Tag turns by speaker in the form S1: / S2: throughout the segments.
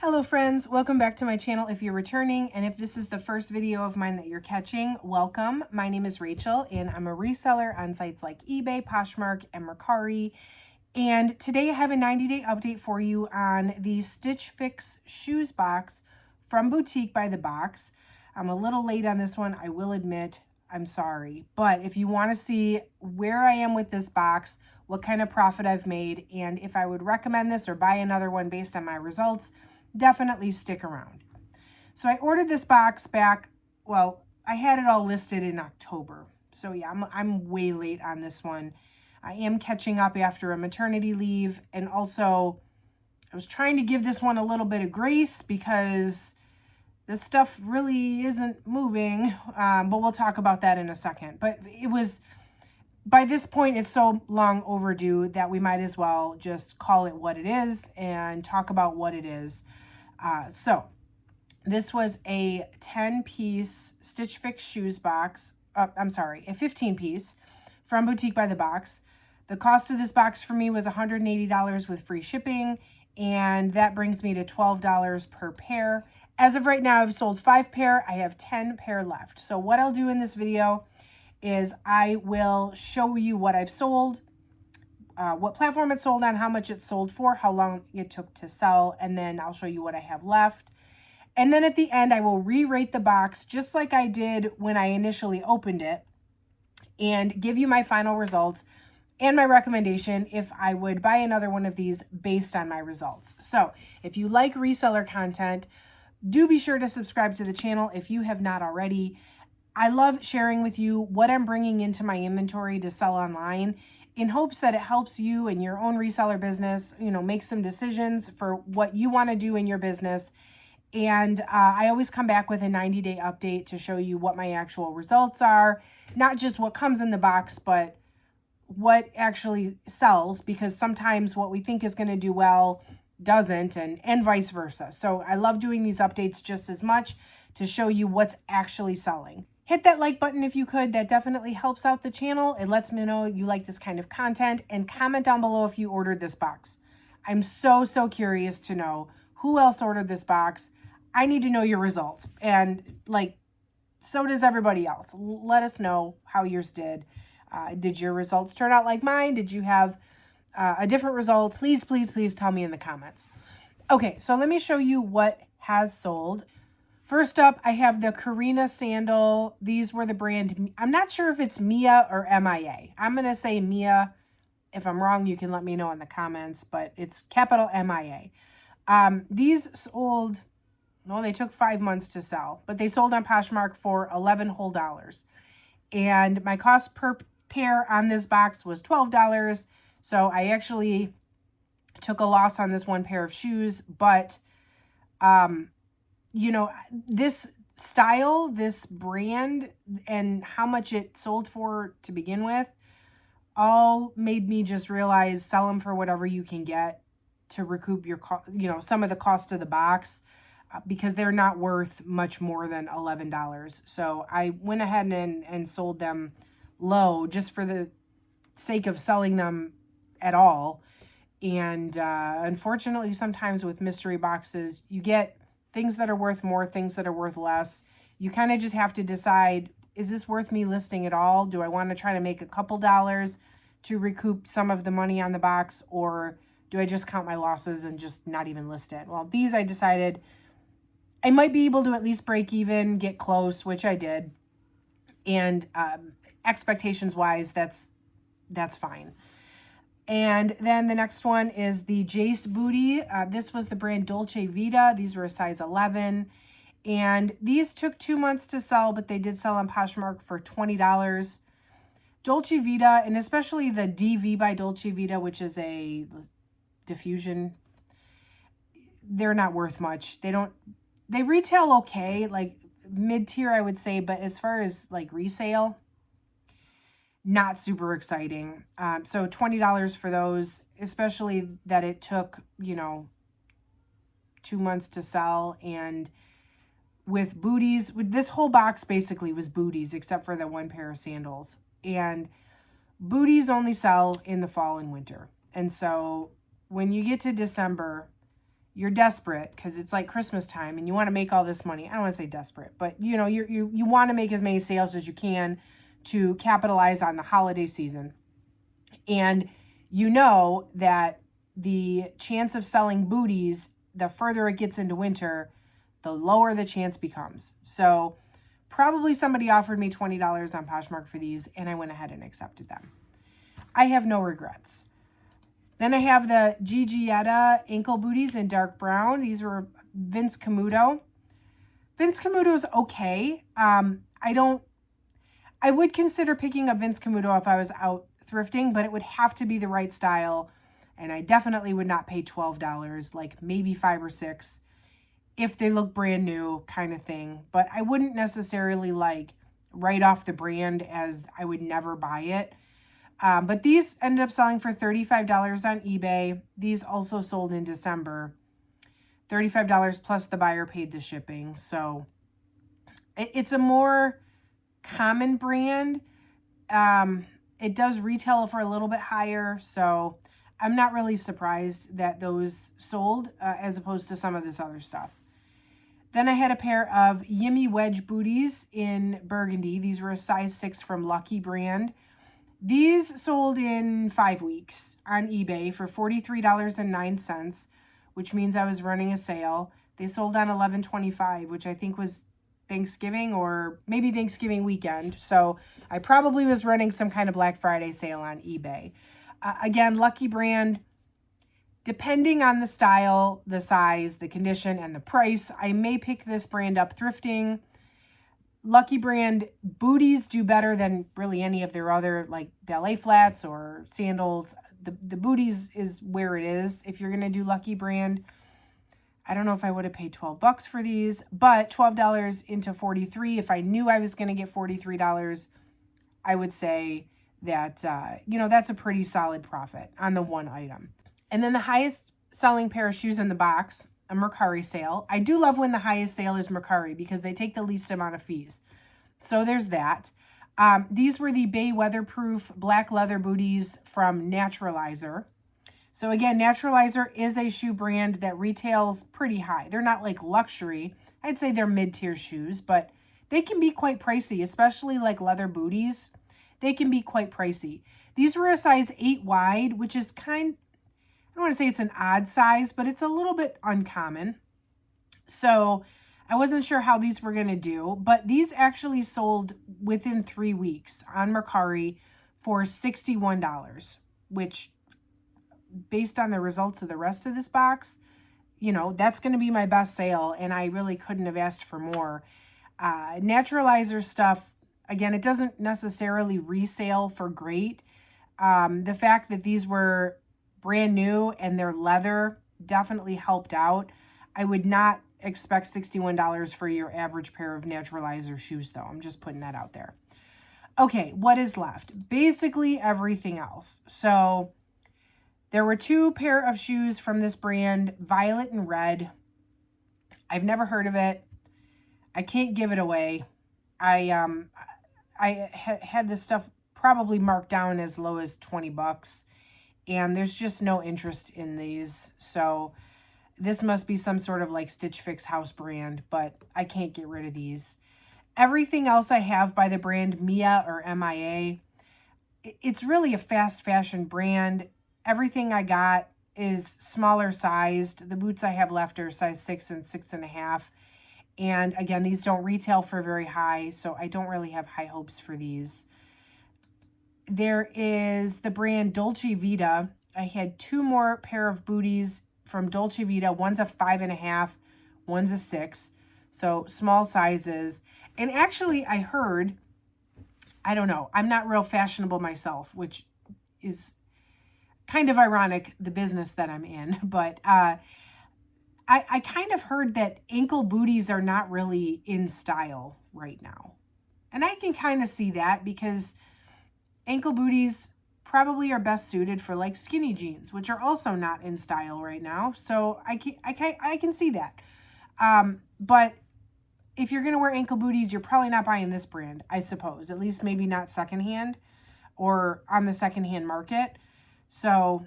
S1: Hello friends, welcome back to my channel if you're returning, and if this is the first video of mine that you're catching, welcome. My name is Rachel and I'm a reseller on sites like eBay, Poshmark, and Mercari. And today I have a 90-day update for you on the Stitch Fix shoes box from Boutique by the Box. I'm a little late on this one, I will admit. I'm sorry. But if you want to see where I am with this box, what kind of profit I've made, and if I would recommend this or buy another one based on my results, definitely stick around. So I ordered this box back, well, I had it all listed in October. So yeah, I'm way late on this one. I am catching up after a maternity leave, and also I was trying to give this one a little bit of grace because this stuff really isn't moving, but we'll talk about that in a second. But it was, by this point, it's so long overdue that we might as well just call it what it is and talk about what it is. So this was a 10-piece Stitch Fix shoes box. A 15-piece from Boutique by the Box. The cost of this box for me was $180 with free shipping, and that brings me to $12 per pair. As of right now, I've sold 5 pair. I have 10 pair left. So what I'll do in this video is I will show you what I've sold, what platform it sold on, how much it sold for, how long it took to sell, and then I'll show you what I have left. And then at the end, I will re-rate the box just like I did when I initially opened it and give you my final results and my recommendation if I would buy another one of these based on my results. So if you like reseller content, do be sure to subscribe to the channel if you have not already. I love sharing with you what I'm bringing into my inventory to sell online in hopes that it helps you in your own reseller business, make some decisions for what you want to do in your business. And I always come back with a 90-day update to show you what my actual results are, not just what comes in the box, but what actually sells, because sometimes what we think is going to do well doesn't, and vice versa. So I love doing these updates just as much to show you what's actually selling. Hit that like button if you could. That definitely helps out the channel. It lets me know you like this kind of content, and comment down below if you ordered this box. I'm so curious to know who else ordered this box. I need to know your results, and so does everybody else. Let us know how yours did. Did your results turn out like mine? Did you have a different result? Please tell me in the comments. Okay, so let me show you what has sold. First up, I have the Karina sandal. These were the brand, I'm not sure if it's Mia or MIA. I'm going to say Mia. If I'm wrong, you can let me know in the comments, but it's capital MIA. These sold, well, they took 5 months to sell, but they sold on Poshmark for $11 whole. And my cost per pair on this box was $12. So I actually took a loss on this one pair of shoes, but this style, this brand, and how much it sold for to begin with, all made me just realize sell them for whatever you can get to recoup your, some of the cost of the box, because they're not worth much more than $11. So I went ahead and sold them low just for the sake of selling them at all. And unfortunately, sometimes with mystery boxes, you get things that are worth more, things that are worth less. You kind of just have to decide, is this worth me listing at all? Do I want to try to make a couple dollars to recoup some of the money on the box, or do I just count my losses and just not even list it? Well, these I decided I might be able to at least break even, get close, which I did. And expectations wise, that's fine. And then the next one is the Jace booty. This was the brand Dolce Vita. These were a size 11. And these took 2 months to sell, but they did sell on Poshmark for $20. Dolce Vita, and especially the DV by Dolce Vita, which is a diffusion, they're not worth much. They retail okay, like mid-tier, I would say, but as far as like resale, not super exciting. So $20 for those, especially that it took, 2 months to sell. And with booties, this whole box basically was booties, except for the one pair of sandals. And booties only sell in the fall and winter. And so when you get to December, you're desperate because it's like Christmas time and you want to make all this money. I don't want to say desperate, but you know, you want to make as many sales as you can to capitalize on the holiday season. And you know that the chance of selling booties, the further it gets into winter, the lower the chance becomes. So probably somebody offered me $20 on Poshmark for these, and I went ahead and accepted them. I have no regrets. Then I have the Gigietta ankle booties in dark brown. These were Vince Camuto. Vince Camuto's okay. I would consider picking up Vince Camuto if I was out thrifting, but it would have to be the right style. And I definitely would not pay $12, like maybe $5 or $6 if they look brand new kind of thing. But I wouldn't necessarily like write off the brand as I would never buy it. But these ended up selling for $35 on eBay. These also sold in December. $35 plus the buyer paid the shipping. So it's a more common brand. It does retail for a little bit higher. So I'm not really surprised that those sold as opposed to some of this other stuff. Then I had a pair of Yimmy Wedge booties in burgundy. These were a size 6 from Lucky brand. These sold in 5 weeks on eBay for $43.09, which means I was running a sale. They sold on 11/25, which I think was Thanksgiving or maybe Thanksgiving weekend. So I probably was running some kind of Black Friday sale on eBay. Again, Lucky brand, depending on the style, the size, the condition, and the price, I may pick this brand up thrifting. Lucky brand booties do better than really any of their other like ballet flats or sandals. The booties is where it is. If you're going to do Lucky brand, I don't know if I would have paid $12 for these, but $12 into 43. If I knew I was going to get $43, I would say that, that's a pretty solid profit on the one item. And then the highest selling pair of shoes in the box, a Mercari sale. I do love when the highest sale is Mercari because they take the least amount of fees. So there's that. These were the Bay Weatherproof black leather booties from Naturalizer. So again, Naturalizer is a shoe brand that retails pretty high. They're not like luxury. I'd say they're mid-tier shoes, but they can be quite pricey, especially like leather booties. They can be quite pricey. These were a size 8 wide, which is I don't want to say it's an odd size, but it's a little bit uncommon. So I wasn't sure how these were going to do, but these actually sold within 3 weeks on Mercari for $61, which based on the results of the rest of this box, that's going to be my best sale, and I really couldn't have asked for more. Naturalizer stuff, again, it doesn't necessarily resale for great. The fact that these were brand new and they're leather definitely helped out. I would not expect $61 for your average pair of Naturalizer shoes, though. I'm just putting that out there. Okay, what is left? Basically everything else. So there were 2 pair of shoes from this brand, violet and red. I've never heard of it. I can't give it away. I had this stuff probably marked down as low as $20, and there's just no interest in these. So this must be some sort of like Stitch Fix house brand, but I can't get rid of these. Everything else I have by the brand Mia or MIA. It's really a fast fashion brand. Everything I got is smaller sized. The boots I have left are size 6 and 6.5. And again, these don't retail for very high, so I don't really have high hopes for these. There is the brand Dolce Vita. I had 2 more pair of booties from Dolce Vita. One's a 5.5, one's a 6. So small sizes. And actually I heard, I don't know, I'm not real fashionable myself, which is kind of ironic, the business that I'm in. But I kind of heard that ankle booties are not really in style right now. And I can kind of see that because ankle booties probably are best suited for like skinny jeans, which are also not in style right now. So I can see that. But if you're going to wear ankle booties, you're probably not buying this brand, I suppose. At least maybe not secondhand or on the secondhand market. So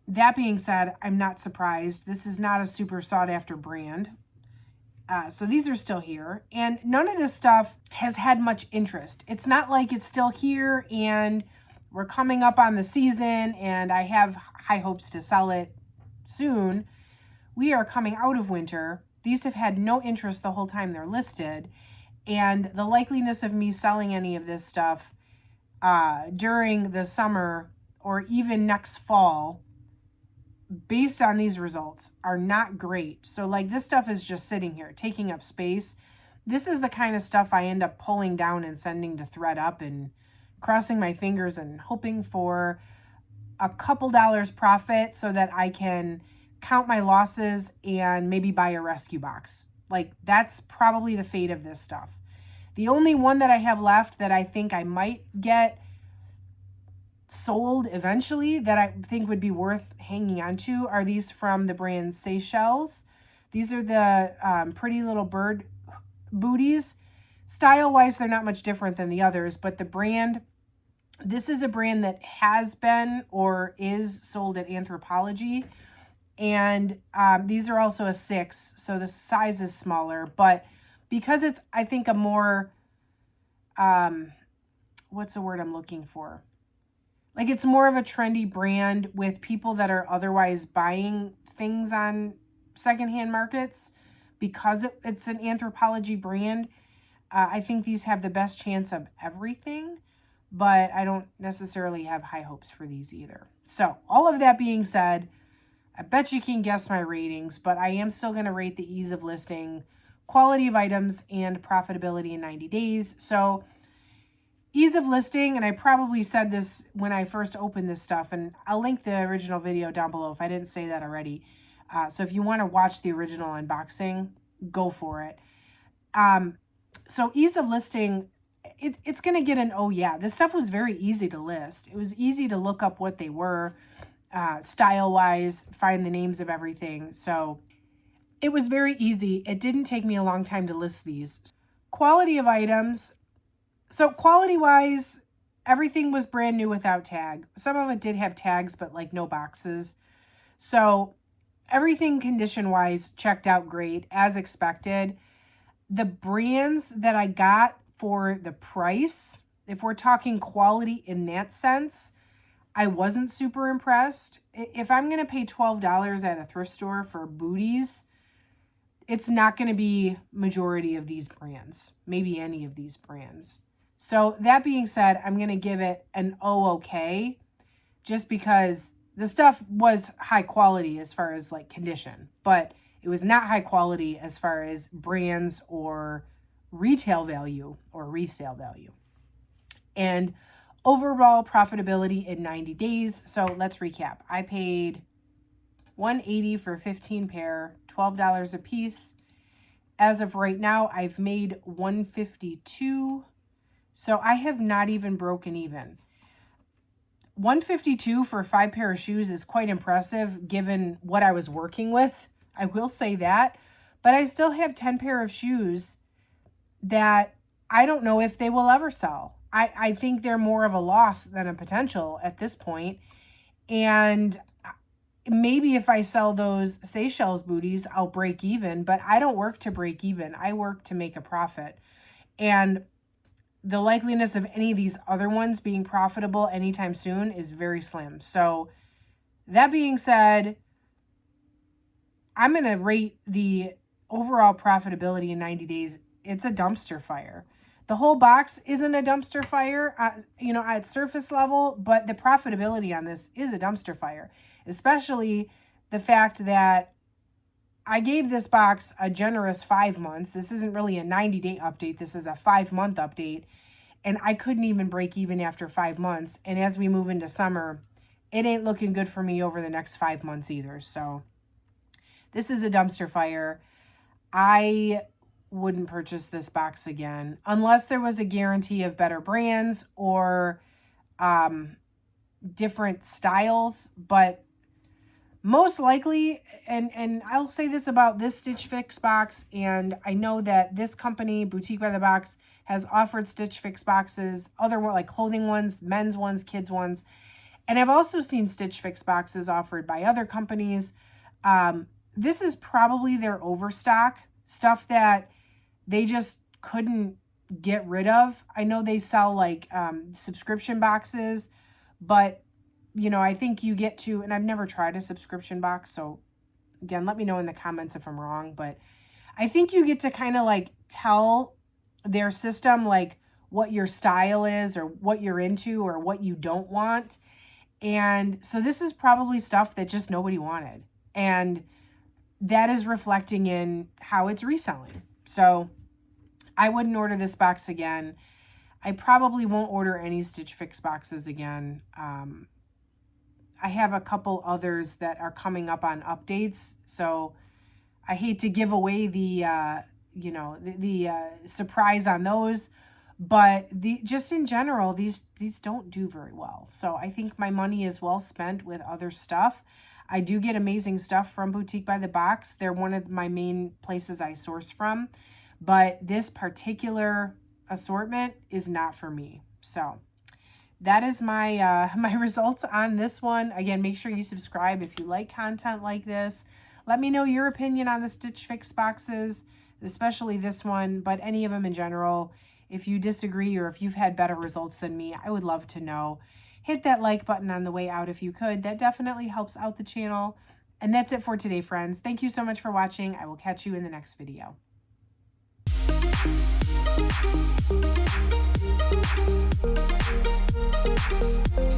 S1: that being said, I'm not surprised. This is not a super sought after brand. So these are still here, and none of this stuff has had much interest. It's not like it's still here and we're coming up on the season and I have high hopes to sell it soon. We are coming out of winter. These have had no interest the whole time they're listed, and the likeliness of me selling any of this stuff during the summer or even next fall based on these results are not great. So like this stuff is just sitting here taking up space. This is the kind of stuff I end up pulling down and sending to ThreadUp and crossing my fingers and hoping for a couple dollars profit so that I can count my losses and maybe buy a rescue box. Like that's probably the fate of this stuff. The only one that I have left that I think I might get sold eventually that I think would be worth hanging on to are these from the brand Seychelles. These are the pretty little bird booties. Style wise, they're not much different than the others, but the brand, this is a brand that has been or is sold at Anthropologie. And these are also a 6, so the size is smaller, but because it's, I think, a more, what's the word I'm looking for? Like it's more of a trendy brand with people that are otherwise buying things on secondhand markets because it's an Anthropologie brand. I think these have the best chance of everything, but I don't necessarily have high hopes for these either. So all of that being said, I bet you can guess my ratings, but I am still going to rate the ease of listing, quality of items, and profitability in 90 days. So ease of listing, and I probably said this when I first opened this stuff, and I'll link the original video down below if I didn't say that already. So if you want to watch the original unboxing, go for it. So ease of listing, it's going to get an oh yeah. This stuff was very easy to list. It was easy to look up what they were, style-wise, find the names of everything. So it was very easy. It didn't take me a long time to list these. Quality of items. So quality-wise, everything was brand new without tag. Some of it did have tags, but like no boxes. So everything condition-wise checked out great, as expected. The brands that I got for the price, if we're talking quality in that sense, I wasn't super impressed. If I'm going to pay $12 at a thrift store for booties, it's not going to be majority of these brands, maybe any of these brands. So that being said, I'm going to give it an okay, just because the stuff was high quality as far as like condition, but it was not high quality as far as brands or retail value or resale value. And overall profitability in 90 days. So let's recap. I paid $180 for 15 pair, $12 a piece. As of right now, I've made $152. So I have not even broken even. $152 for 5 pair of shoes is quite impressive given what I was working with. I will say that. But I still have 10 pair of shoes that I don't know if they will ever sell. I think they're more of a loss than a potential at this point. And maybe if I sell those Seychelles booties, I'll break even. But I don't work to break even. I work to make a profit. And the likeliness of any of these other ones being profitable anytime soon is very slim. So that being said, I'm going to rate the overall profitability in 90 days. It's a dumpster fire. The whole box isn't a dumpster fire, at surface level, but the profitability on this is a dumpster fire, especially the fact that I gave this box a generous 5 months. This isn't really a 90-day update. This is a 5-month update, and I couldn't even break even after 5 months. And as we move into summer, it ain't looking good for me over the next 5 months either. So this is a dumpster fire. I wouldn't purchase this box again unless there was a guarantee of better brands or different styles. But most likely, and I'll say this about this Stitch Fix box, and I know that this company, Boutique by the Box, has offered Stitch Fix boxes, other like clothing ones, men's ones, kids ones, And I've also seen Stitch Fix boxes offered by other companies. This is probably their overstock, stuff that they just couldn't get rid of. I know they sell like subscription boxes, but you know, I think you get to, and I've never tried a subscription box, so again, let me know in the comments if I'm wrong, but I think you get to kind of like tell their system like what your style is or what you're into or what you don't want. And so this is probably stuff that just nobody wanted. And that is reflecting in how it's reselling. So I wouldn't order this box again. I probably won't order any Stitch Fix boxes again. I have a couple others that are coming up on updates. So I hate to give away the, surprise on those. But just in general, these don't do very well. So I think my money is well spent with other stuff. I do get amazing stuff from Boutique by the Box. They're one of my main places I source from. But this particular assortment is not for me. So that is my my results on this one. Again, make sure you subscribe if you like content like this. Let me know your opinion on the Stitch Fix boxes, especially this one, but any of them in general. If you disagree or if you've had better results than me, I would love to know. Hit that like button on the way out if you could. That definitely helps out the channel. And that's it for today, friends. Thank you so much for watching. I will catch you in the next video. Thank you.